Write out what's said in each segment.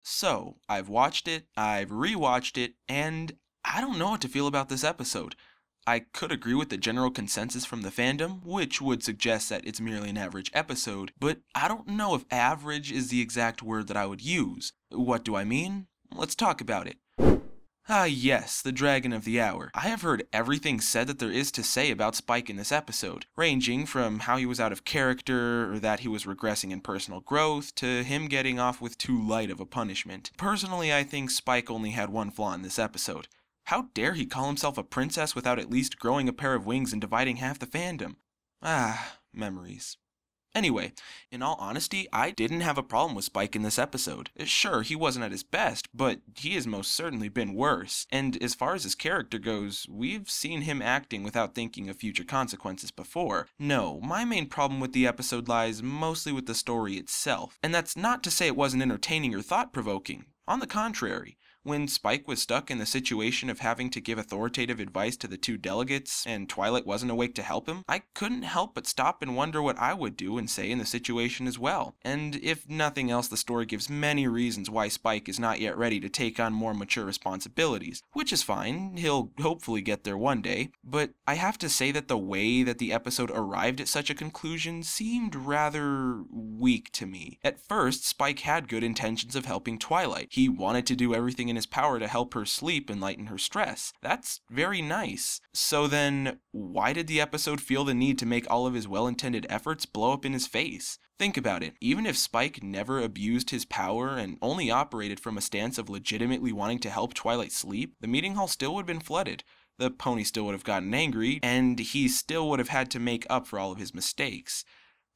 So, I've watched it, I've rewatched it, and I don't know what to feel about this episode. I could agree with the general consensus from the fandom, which would suggest that it's merely an average episode, but I don't know if average is the exact word that I would use. What do I mean? Let's talk about it. Ah, yes, the Dragon of the Hour. I have heard everything said that there is to say about Spike in this episode, ranging from how he was out of character, or that he was regressing in personal growth, to him getting off with too light of a punishment. Personally, I think Spike only had one flaw in this episode. How dare he call himself a princess without at least growing a pair of wings and dividing half the fandom? Ah, memories. Anyway, in all honesty, I didn't have a problem with Spike in this episode. Sure, he wasn't at his best, but he has most certainly been worse. And as far as his character goes, we've seen him acting without thinking of future consequences before. No, my main problem with the episode lies mostly with the story itself. And that's not to say it wasn't entertaining or thought-provoking. On the contrary, when Spike was stuck in the situation of having to give authoritative advice to the two delegates, and Twilight wasn't awake to help him, I couldn't help but stop and wonder what I would do and say in the situation as well. And if nothing else, the story gives many reasons why Spike is not yet ready to take on more mature responsibilities, which is fine, he'll hopefully get there one day, but I have to say that the way that the episode arrived at such a conclusion seemed rather weak to me. At first, Spike had good intentions of helping Twilight. He wanted to do everything in his power to help her sleep and lighten her stress. That's very nice. So then, why did the episode feel the need to make all of his well-intended efforts blow up in his face? Think about it. Even if Spike never abused his power and only operated from a stance of legitimately wanting to help Twilight sleep, the meeting hall still would have been flooded. The pony still would have gotten angry, and he still would have had to make up for all of his mistakes.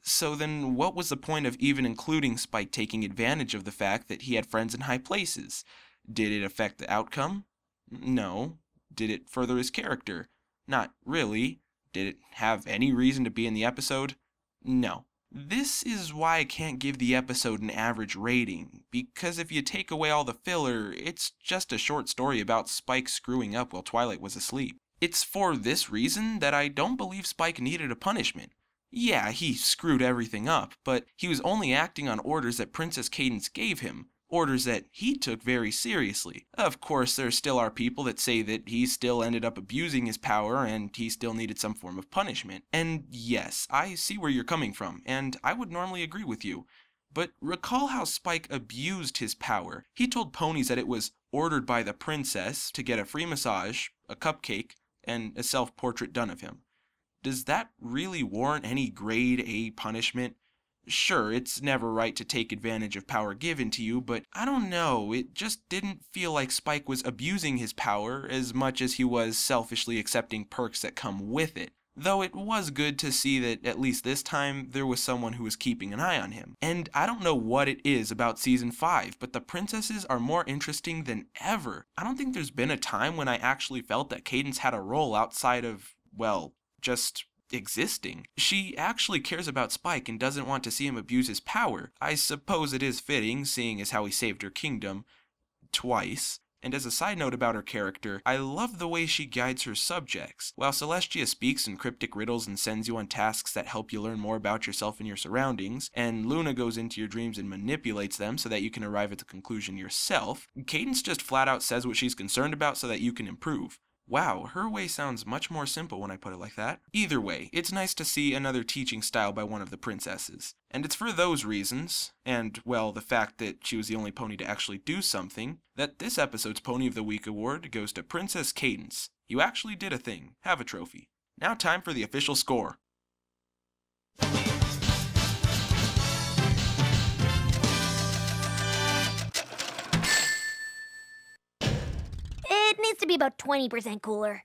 So then, what was the point of even including Spike taking advantage of the fact that he had friends in high places? Did it affect the outcome? No. Did it further his character? Not really. Did it have any reason to be in the episode? No. This is why I can't give the episode an average rating, because if you take away all the filler, it's just a short story about Spike screwing up while Twilight was asleep. It's for this reason that I don't believe Spike needed a punishment. Yeah, he screwed everything up, but he was only acting on orders that Princess Cadance gave him. Orders that he took very seriously. Of course, there still are people that say that he still ended up abusing his power and he still needed some form of punishment. And yes, I see where you're coming from, and I would normally agree with you. But recall how Spike abused his power. He told ponies that it was ordered by the princess to get a free massage, a cupcake, and a self-portrait done of him. Does that really warrant any grade A punishment? Sure, it's never right to take advantage of power given to you, but I don't know, it just didn't feel like Spike was abusing his power as much as he was selfishly accepting perks that come with it. Though it was good to see that at least this time there was someone who was keeping an eye on him. And I don't know what it is about season 5, but the princesses are more interesting than ever. I don't think there's been a time when I actually felt that Cadance had a role outside of, well, just existing. She actually cares about Spike and doesn't want to see him abuse his power. I suppose it is fitting, seeing as how he saved her kingdom twice. And as a side note about her character, I love the way she guides her subjects. While Celestia speaks in cryptic riddles and sends you on tasks that help you learn more about yourself and your surroundings, and Luna goes into your dreams and manipulates them so that you can arrive at the conclusion yourself, Cadance just flat out says what she's concerned about so that you can improve. Wow, her way sounds much more simple when I put it like that. Either way, it's nice to see another teaching style by one of the princesses. And it's for those reasons, and, well, the fact that she was the only pony to actually do something, that this episode's Pony of the Week award goes to Princess Cadance. You actually did a thing. Have a trophy. Now time for the official score. It needs to be about 20% cooler.